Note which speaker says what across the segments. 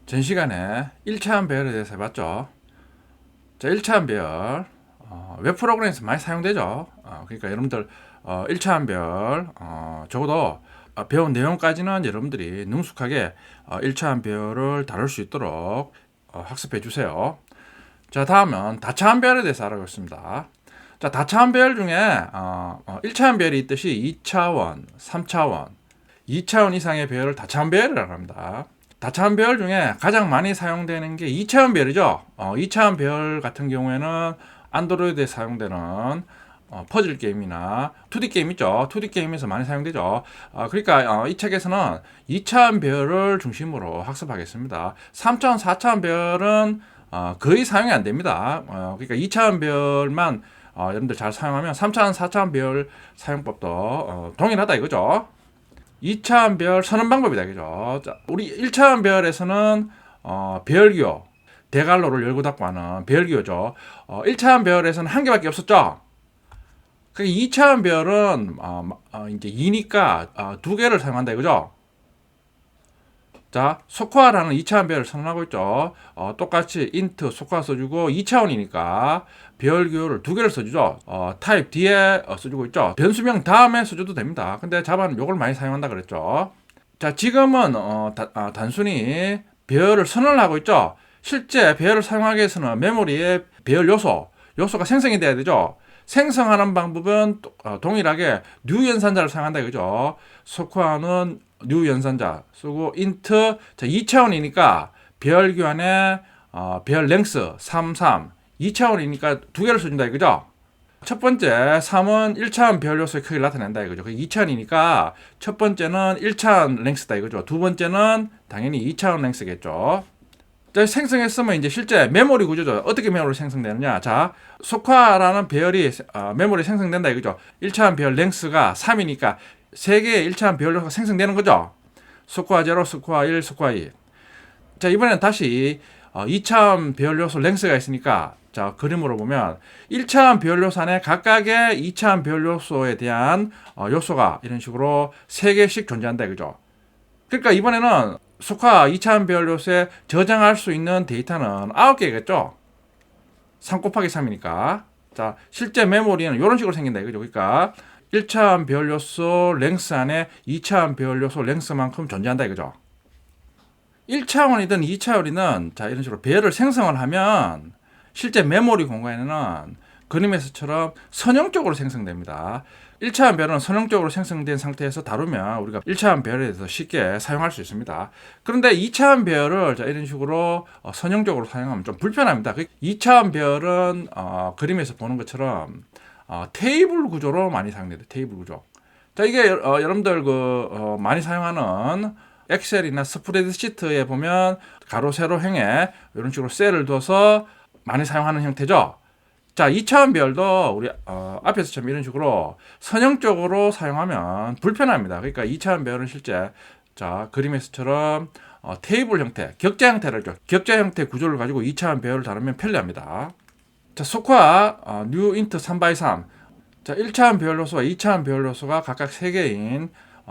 Speaker 1: 전 시간에 1차원 배열에 대해서 해봤죠. 자, 1차원 배열 웹 프로그램에서 많이 사용되죠. 그러니까 여러분들 1차원 배열 적어도 배운 내용까지는 여러분들이 능숙하게 1차원 배열을 다룰 수 있도록 학습해 주세요. 자, 다음은 다차원 배열에 대해서 알아보겠습니다. 자, 다차원 배열 중에 1차원 배열이 있듯이 2차원, 3차원, 2차원 이상의 배열을 다차원 배열이라고 합니다. 다차원 배열 중에 가장 많이 사용되는 게 2차원 배열이죠. 2차원 배열 같은 경우에는 안드로이드에 사용되는 퍼즐 게임이나 2D 게임 있죠. 2D 게임에서 많이 사용되죠. 그러니까 이 책에서는 2차원 배열을 중심으로 학습하겠습니다. 3차원, 4차원 배열은 거의 사용이 안 됩니다. 그러니까 2차원 배열만 여러분들 잘 사용하면 3차원, 4차원 배열 사용법도 동일하다 이거죠. 2차원 배열 선언 방법이다 이거죠. 자, 우리 1차원 배열에서는 배열기호 대괄호를 열고 닫고 하는 배열기호죠. 1차원 배열에서는 한 개밖에 없었죠. 그 2차원 배열은 이제 2니까 두 개를 사용한다 이거죠. 자, 소코아라는 2차원 배열을 선언하고 있죠. 똑같이 int 소코아 써주고 2차원이니까 배열기호를 두 개를 써주죠. 타입 뒤에 써주고 있죠. 변수명 다음에 써줘도 됩니다. 근데 자바는 요걸 많이 사용한다 그랬죠. 자, 지금은 단순히 배열을 선언을 하고 있죠. 실제 배열을 사용하기 위해서는 메모리에 배열 요소가 생성이 돼야 되죠. 생성하는 방법은 동일하게 new 연산자를 사용한다 이거죠. 소코아는 new 연산자 쓰고 int 자, 2차원이니까 배열 교환에 배열 랭스 33 2차원이니까 두 개를 써준다 이거죠. 첫 번째 3은 1차원 배열 요소의 크기를 나타낸다 이거죠. 2차원이니까 첫 번째는 1차원 랭스다 이거죠. 두 번째는 당연히 2차원 랭스겠죠. 자, 생성했으면 이제 실제 메모리 구조죠. 어떻게 메모리 생성되느냐. 자, 소코아라는 배열이 메모리 생성된다 이거죠. 1차원 배열 랭스가 3이니까 3개의 1차원 배열 요소가 생성되는 거죠. 소코아 0, 소코아 1, 소코아 2. 자, 이번엔 다시 2차원 배열 요소 랭스가 있으니까 자, 그림으로 보면 1차원 배열 요소 안에 각각의 2차원 배열 요소에 대한 요소가 이런 식으로 3개씩 존재한다 이거죠. 그러니까 이번에는 소코아 2차원 배열 요소에 저장할 수 있는 데이터는 9개겠죠. 3 곱하기 3이니까. 자, 실제 메모리는 이런 식으로 생긴다 이거죠. 그러니까 1차원 배열 요소 랭스 안에 2차원 배열 요소 랭스만큼 존재한다 이거죠. 1차원이든 2차원이든 자, 이런 식으로 배열을 생성을 하면 실제 메모리 공간에는 그림에서처럼 선형적으로 생성됩니다. 1차원 배열은 선형적으로 생성된 상태에서 다루면 우리가 1차원 배열에 대해서 쉽게 사용할 수 있습니다. 그런데 2차원 배열을 자, 이런 식으로 선형적으로 사용하면 좀 불편합니다. 2차원 배열은 그림에서 보는 것처럼 테이블 구조로 많이 사용돼요. 테이블 구조. 자, 이게 여러분들 많이 사용하는 엑셀이나 스프레드시트에 보면 가로 세로 행에 이런 식으로 셀을 둬서 많이 사용하는 형태죠. 자, 2차원 배열도 우리 앞에서처럼 이런 식으로 선형적으로 사용하면 불편합니다. 그러니까 2차원 배열은 실제 자, 그림에서처럼 테이블 형태, 격자 형태를 줘. 격자 형태 구조를 가지고 2차원 배열을 다루면 편리합니다. 자, 소코아 new int 3x3. 자, 1차원 배열 요소와 2차원 배열 요소가 각각 3개인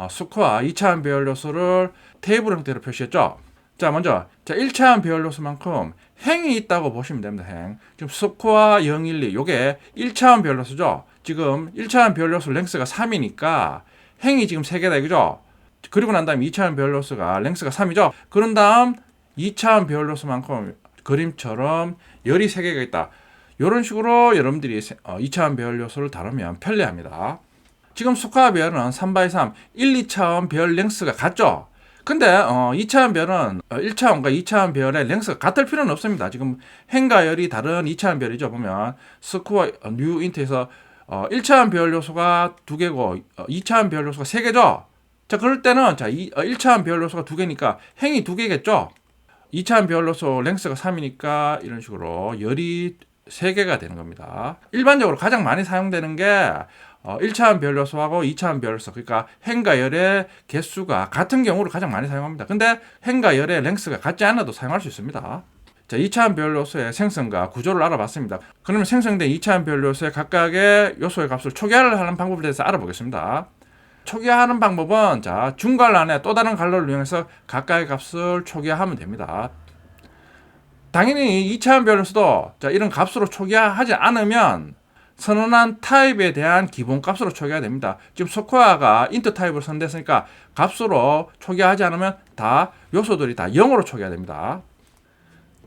Speaker 1: 소코아 2차원 배열 요소를 테이블 형태로 표시했죠. 자, 먼저 1차원 배열 요소만큼 행이 있다고 보시면 됩니다. 행. 지금 소코아 012 요게 1차원 배열 요소죠. 지금 1차원 배열 요소 랭스가 3이니까 행이 지금 3개다 이거죠. 그리고 난 다음 2차원 배열 요소가 랭스가 3이죠. 그런 다음 2차원 배열 요소만큼 그림처럼 열이 3개가 있다. 이런 식으로 여러분들이 2차원 배열 요소를 다루면 편리합니다. 지금 소코아 배열은 3x3 1, 2차원 배열 랭스가 같죠. 근데 2차원 배열은 1차원과 2차원 배열의 랭스가 같을 필요는 없습니다. 지금 행과 열이 다른 2차원 배열이죠. 보면 스코어 뉴 인트에서 1차원 배열 요소가 2개고 2차원 배열 요소가 3개죠. 자, 그럴 때는 1차원 배열 요소가 2개니까 행이 2개겠죠. 2차원 배열 요소 랭스가 3이니까 이런 식으로 열이 3개가 되는 겁니다. 일반적으로 가장 많이 사용되는 게 1차원 배열 요소하고 2차원 배열 요소, 그러니까 행과 열의 개수가 같은 경우를 가장 많이 사용합니다. 근데 행과 열의 랭스가 같지 않아도 사용할 수 있습니다. 자, 2차원 배열 요소의 생성과 구조를 알아봤습니다. 그러면 생성된 2차원 배열 요소의 각각의 요소의 값을 초기화를 하는 방법에 대해서 알아보겠습니다. 초기화하는 방법은 자, 중괄 안에 또 다른 갈로를 이용해서 각각의 값을 초기화하면 됩니다. 당연히 2차원 배열로서도 자, 이런 값으로 초기화하지 않으면 선언한 타입에 대한 기본값으로 초기화 됩니다. 지금 스코어가 인트 타입으로 선택했으니까 값으로 초기화하지 않으면 다 요소들이 다 0으로 초기화 됩니다.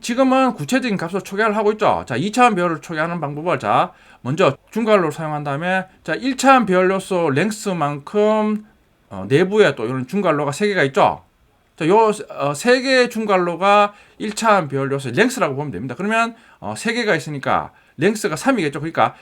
Speaker 1: 지금은 구체적인 값으로 초기화를 하고 있죠. 자, 2차원 배열을 초기화하는 방법을 자, 먼저 중괄호를 사용한 다음에 자, 1차원 배열 요소 랭스만큼 내부에 또 이런 중괄호가 3개가 있죠. 자, 요 3개의 중괄호가 1차원 배열 요소 랭스라고 보면 됩니다. 그러면 3개가 있으니까 랭스가 3이겠죠. 그러니까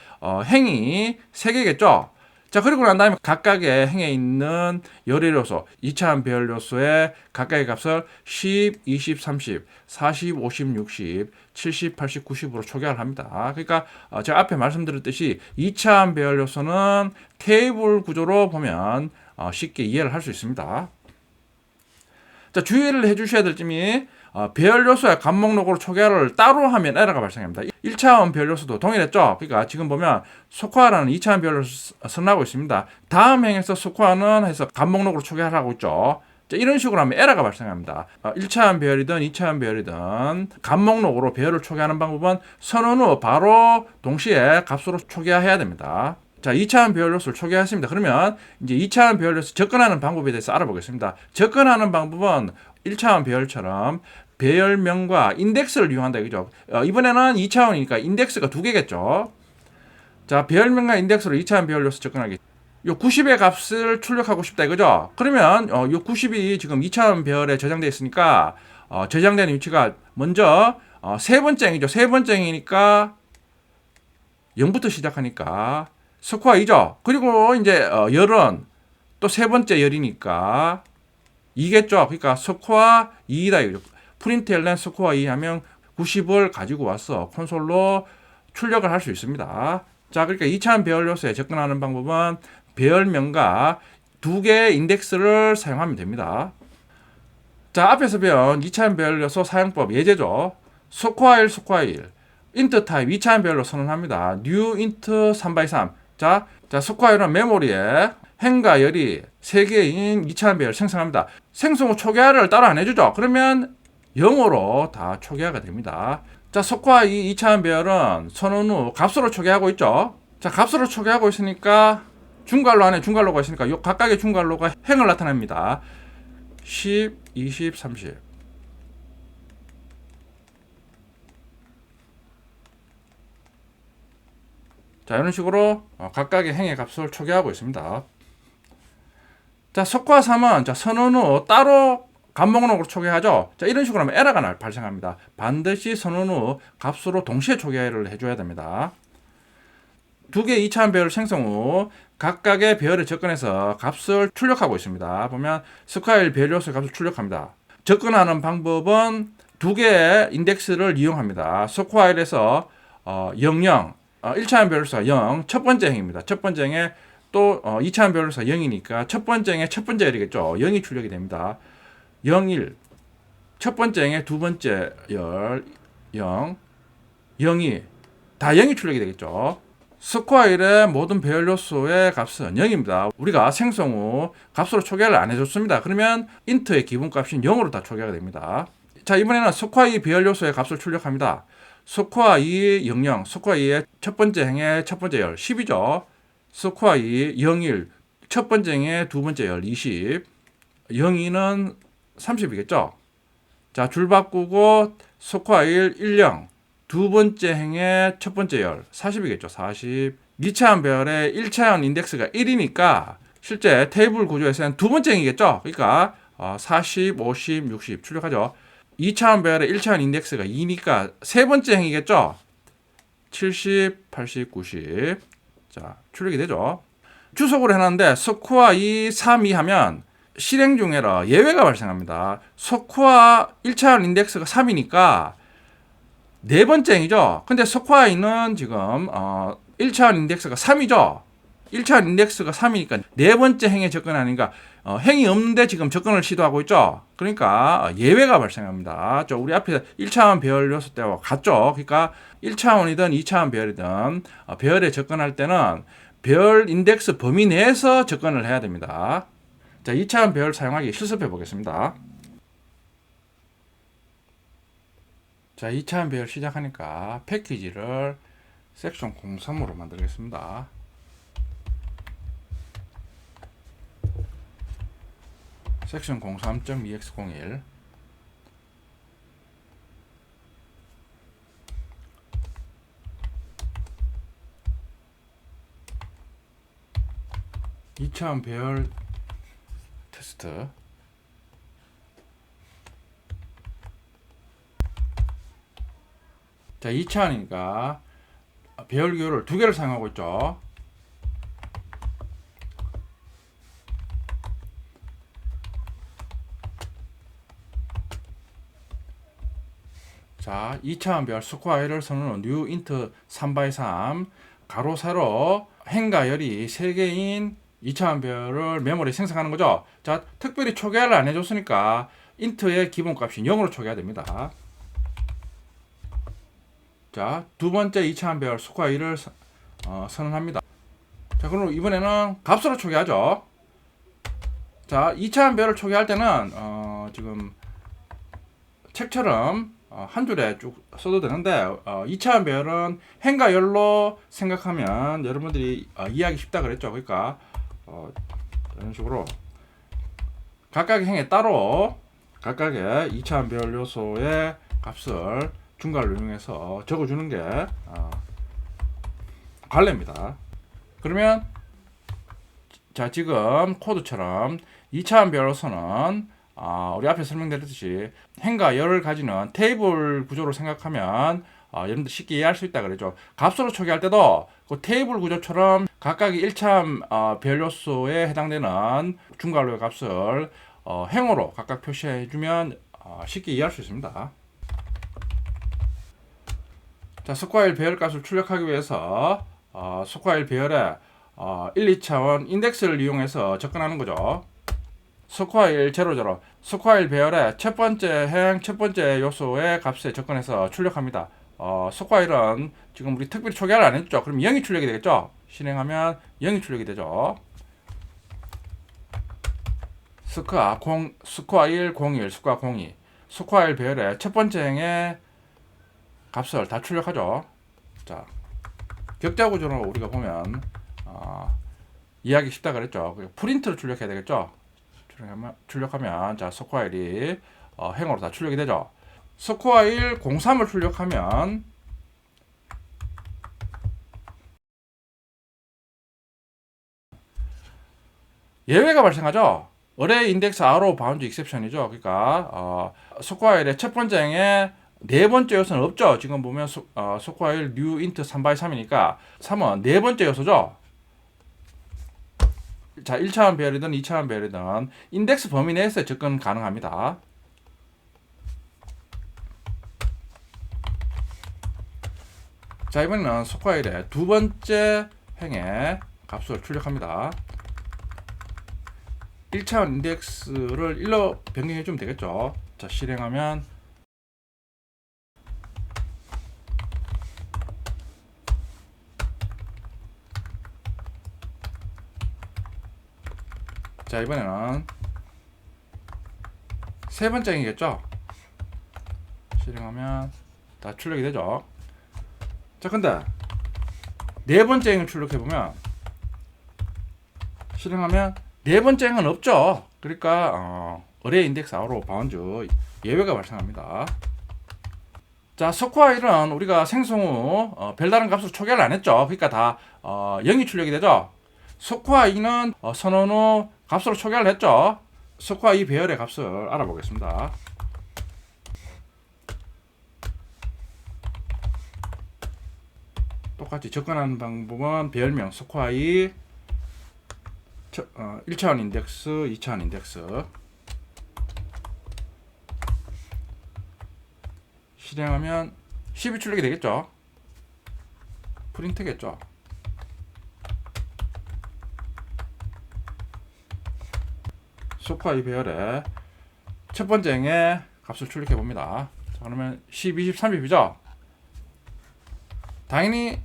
Speaker 1: 행이 3개겠죠. 자, 그리고 난 다음에 각각의 행에 있는 열의 요소, 2차원 배열 요소의 각각의 값을 10, 20, 30, 40, 50, 60, 70, 80, 90으로 초기화를 합니다. 그러니까 제가 앞에 말씀드렸듯이 2차원 배열 요소는 테이블 구조로 보면 쉽게 이해를 할 수 있습니다. 자, 주의를 해주셔야 될 점이 배열 요소의 값 목록으로 초기화를 따로 하면 에러가 발생합니다. 1차원 배열 요소도 동일했죠. 그러니까 지금 보면 스코어라는 2차원 배열 요소 선언하고 있습니다. 다음 행에서 스코어는 해서 값 목록으로 초기화를 하고 있죠. 자, 이런 식으로 하면 에러가 발생합니다. 1차원 배열이든 2차원 배열이든 값 목록으로 배열을 초기화하는 방법은 선언 후 바로 동시에 값으로 초기화해야 됩니다. 자, 2차원 배열 요소를 초기화했습니다. 그러면 이제 2차원 배열 요소 접근하는 방법에 대해서 알아보겠습니다. 접근하는 방법은 1차원 배열처럼 배열명과 인덱스를 이용한다 이거죠. 이번에는 2차원이니까 인덱스가 2개겠죠. 자, 배열명과 인덱스로 2차원 배열 요소 접근하기. 요 90의 값을 출력하고 싶다 이거죠. 그러면 요 90이 지금 2차원 배열에 저장되어 있으니까 저장되는 위치가 먼저 세 번째 행이죠. 세 번째 행이니까 0부터 시작하니까 스코어 2죠. 그리고 이제 열은 또 세 번째 열이니까 2겠죠. 그러니까 스코어 2이다 이거죠. 프린트LN 스코어 2 하면 90을 가지고 와서 콘솔로 출력을 할 수 있습니다. 자, 그러니까 2차원 배열 요소에 접근하는 방법은 배열명과 2개의 인덱스를 사용하면 됩니다. 자, 앞에서 배운 2차원 배열 요소 사용법 예제죠. 스코어 1, 스코어 1. 인트 타입 2차원 배열로 선언합니다. new int 3x3. 자, 스코어 1은 메모리에 행과 열이 3개인 2차원 배열을 생성합니다. 생성 후 초기화를 따로 안 해주죠. 그러면 0으로 다 초기화가 됩니다. 자, 스코어 2차원 배열은 선언 후 값으로 초기화하고 있죠. 자, 값으로 초기화하고 있으니까 중괄호 안에 중괄호가 있으니까 요 각각의 중괄호가 행을 나타냅니다. 10, 20, 30. 자, 이런 식으로 각각의 행의 값을 초기화하고 있습니다. 자, 스코어 3은 자, 선언 후 따로 값 목록으로 초기화하죠. 자, 이런 식으로 하면 에러가 발생합니다. 반드시 선언 후 값으로 동시에 초기화를 해줘야 됩니다. 2개의 2차원 배열을 생성 후 각각의 배열에 접근해서 값을 출력하고 있습니다. 보면 스코어 1 배열 요소의 값을 출력합니다. 접근하는 방법은 2개의 인덱스를 이용합니다. 스코어 1에서 00, 1차원 배열 요소가 0, 첫 번째 행입니다. 첫 번째 행에 또 2차원 배열 요소가 0이니까 첫 번째 행의 첫 번째 열이겠죠. 0이 출력이 됩니다. 0, 1. 첫 번째 행의 두 번째 열 0, 0, 2. 다 0이 출력이 되겠죠. 스코어 1의 모든 배열 요소의 값은 0입니다. 우리가 생성 후 값으로 초기화를 안 해줬습니다. 그러면 인트의 기본값인 0으로 다 초기화가 됩니다. 자, 이번에는 스코어 2 배열 요소의 값을 출력합니다. 스코어 2, 00, 스코어 2의 첫 번째 행의 첫 번째 열 10이죠. 스코어 2, 01, 첫 번째 행의 두 번째 열 20, 02는 30이겠죠. 자, 줄 바꾸고 스코어 1, 10, 두 번째 행의 첫 번째 열 40이겠죠. 40. 2차원 배열의 1차원 인덱스가 1이니까 실제 테이블 구조에서는 두 번째 행이겠죠. 그러니까 40, 50, 60 출력하죠. 2차원 배열의 1차원 인덱스가 2니까 세 번째 행이겠죠. 70, 80, 90. 자, 출력이 되죠. 주석으로 해놨는데 스코어 2, 3, 2 하면 실행 중 에러 예외가 발생합니다. 스코어 1차원 인덱스가 3이니까 네 번째 행이죠. 근데 스코어 2는 지금 1차원 인덱스가 3이죠. 1차원 인덱스가 3이니까 네 번째 행에 접근하니까 행이 없는데 지금 접근을 시도하고 있죠. 그러니까 예외가 발생합니다. 우리 앞에 1차원 배열 요소 때와 같죠. 그러니까 1차원이든 2차원 배열이든 배열에 접근할 때는 배열 인덱스 범위 내에서 접근을 해야 됩니다. 자, 2차원 배열 사용하기 실습해 보겠습니다. 자, 2차원 배열 시작하니까 패키지를 섹션 03으로 만들겠습니다. 섹션 03.ex01 2차원 배열 테스트. 자, 2차원이니까 배열 기호를 두 개를 사용하고 있죠. 자, 2차원 배열 스코어를 선언한 new int 3x3 가로 세로 행과 열이 3개인 2차원 배열을 메모리 생성하는 거죠. 자, 특별히 초기화를 안 해줬으니까 int의 기본값이 0으로 초기화 됩니다. 자, 두 번째 2차원 배열 스코어 1을 선언합니다. 자, 그럼 이번에는 값으로 초기화하죠. 자, 2차원 배열을 초기화할 때는 지금 책처럼 한 줄에 쭉 써도 되는데 2차원 배열은 행과 열로 생각하면 여러분들이 이해하기 쉽다 그랬죠. 그러니까 이런 식으로 각각의 행에 따로 각각의 2차원 배열 요소의 값을 중괄호 이용해서 적어주는 게 관례입니다. 그러면 자, 지금 코드처럼 2차원 배열로서는 우리 앞에 설명드렸듯이 행과 열을 가지는 테이블 구조로 생각하면 여러분들 쉽게 이해할 수 있다 그랬죠. 값으로 초기할 때도 그 테이블 구조처럼 각각의 1차원 배열 요소에 해당되는 중괄호의 값을 행으로 각각 표시해주면 쉽게 이해할 수 있습니다. 자, 스코어1 배열값을 출력하기 위해서 스코어1 배열에 1, 2차원 인덱스를 이용해서 접근하는 거죠. 스코어1 00 스코어1 배열의 첫 번째 행, 첫 번째 요소의 값에 접근해서 출력합니다. 스코어1은 지금 우리 특별히 초기화를 안 했죠. 그럼 0이 출력이 되겠죠. 실행하면 0이 출력이 되죠. 스코어1 01 스코어 02 스코어1 배열의 첫 번째 행의 값을 다 출력하죠. 자, 격자 구조로 우리가 보면 이해하기 쉽다 그랬죠. 프린트를 출력해야 되겠죠. 출력하면 자, 스코어1이 행으로 다 출력이 되죠. 스코어1 03을 출력하면 예외가 발생하죠. 어레이 인덱스 arrow bound exception이죠. 그러니까 스코어1의 첫 번째 행에 네 번째 요소는 없죠. 지금 보면 스코어1 new int 3x3이니까 3은 네 번째 요소죠. 자, 1차원 배열이든 2차원 배열이든 인덱스 범위 내에서 접근 가능합니다. 자, 이번에는 스코어1의 두 번째 행의 값을 출력합니다. 1차원 인덱스를 1로 변경해 주면 되겠죠. 자, 실행하면 자, 이번에는 세 번째 행이겠죠. 실행하면 다 출력이 되죠. 자, 근데 네 번째 행을 출력해 보면 실행하면 네 번째 행은 없죠. 그러니까 어레이 인덱스 arrow bound 예외가 발생합니다. 자, 스코어1은 우리가 생성 후 별다른 값으로 초기화를 안 했죠. 그러니까 다 0이 출력이 되죠. 스코어2는 선언 후 값으로 초기화를 했죠. 스코어2 배열의 값을 알아보겠습니다. 똑같이 접근하는 방법은 배열명 스코어2 1차원 인덱스, 2차원 인덱스 실행하면 10이 출력이 되겠죠. 프린트겠죠. 스코어2 배열의 첫 번째 행의 값을 출력해 봅니다. 자, 그러면 10, 20, 30이죠. 당연히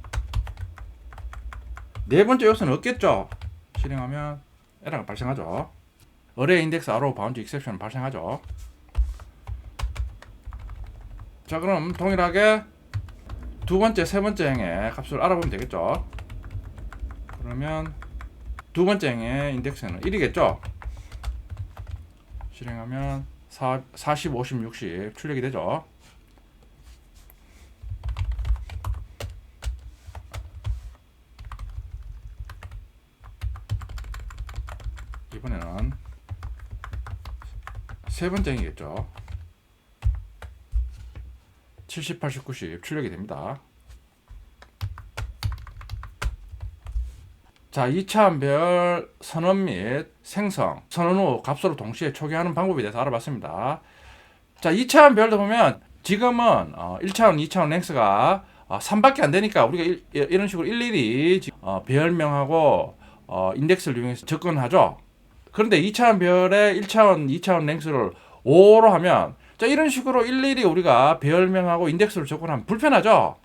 Speaker 1: 네 번째 요소는 없겠죠. 실행하면 에러가 발생하죠. 어레이 인덱스 arrow bound exception 발생하죠. 자, 그럼 동일하게 두 번째, 세 번째 행의 값을 알아보면 되겠죠. 그러면 두 번째 행의 인덱스는 1이겠죠. 실행하면 40, 50, 60 출력이 되죠. 이번에는 세 번째 행이겠죠. 70, 80, 90 출력이 됩니다. 자, 2차원별 선언 및 생성, 선언 후 값으로 동시에 초기화하는 방법에 대해서 알아봤습니다. 자, 2차원별도 보면 지금은 1차원, 2차원 랭스가 3밖에 안 되니까 우리가 이런 식으로 일일이 배열명하고 인덱스를 이용해서 접근하죠. 그런데 2차원 별의 1차원, 2차원 랭스를 5로 하면 자, 이런 식으로 일일이 우리가 배열명하고 인덱스를 접근하면 불편하죠.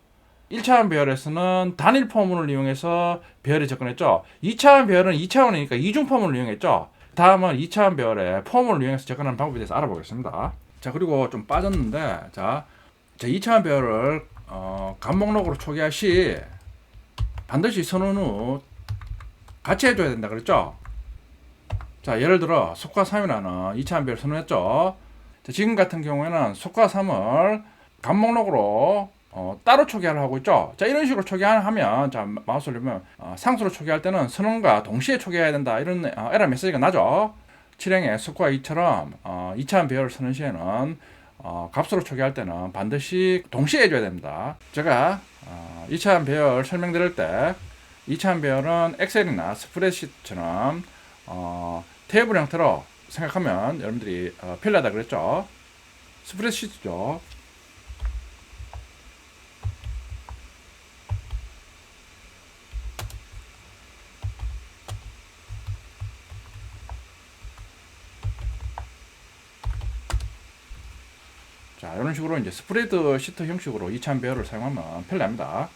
Speaker 1: 1차원 배열에서는 단일 포문을 이용해서 배열에 접근했죠. 2차원 배열은 2차원이니까 이중 포문을 이용했죠. 다음은 2차원 배열의 포문을 이용해서 접근하는 방법에 대해서 알아보겠습니다. 자, 그리고 좀 빠졌는데, 자 2차원 배열을 값 목록으로 초기화 시 반드시 선언 후 같이 해줘야 된다 그랬죠. 자, 예를 들어 속화 3이라는 2차원 배열 선언했죠. 자, 지금 같은 경우에는 속화 3을 값 목록으로 따로 초기화를 하고 있죠. 자, 이런 식으로 초기화하면, 자, 마우스를 보면 상수로 초기화할 때는 선언과 동시에 초기화해야 된다, 이런 에러 메시지가 나죠. 실행에 속화 2처럼 2차원 배열을 쓰는 시에는 값으로 초기화할 때는 반드시 동시에 해줘야 됩니다. 제가 2차원 배열 설명드릴 때 2차원 배열은 엑셀이나 스프레드시트처럼 테이블 형태로 생각하면 여러분들이 편리하다 그랬죠. 스프레드시트죠. 자, 이런 식으로 이제 스프레드 시트 형식으로 2차원 배열을 사용하면 편리합니다.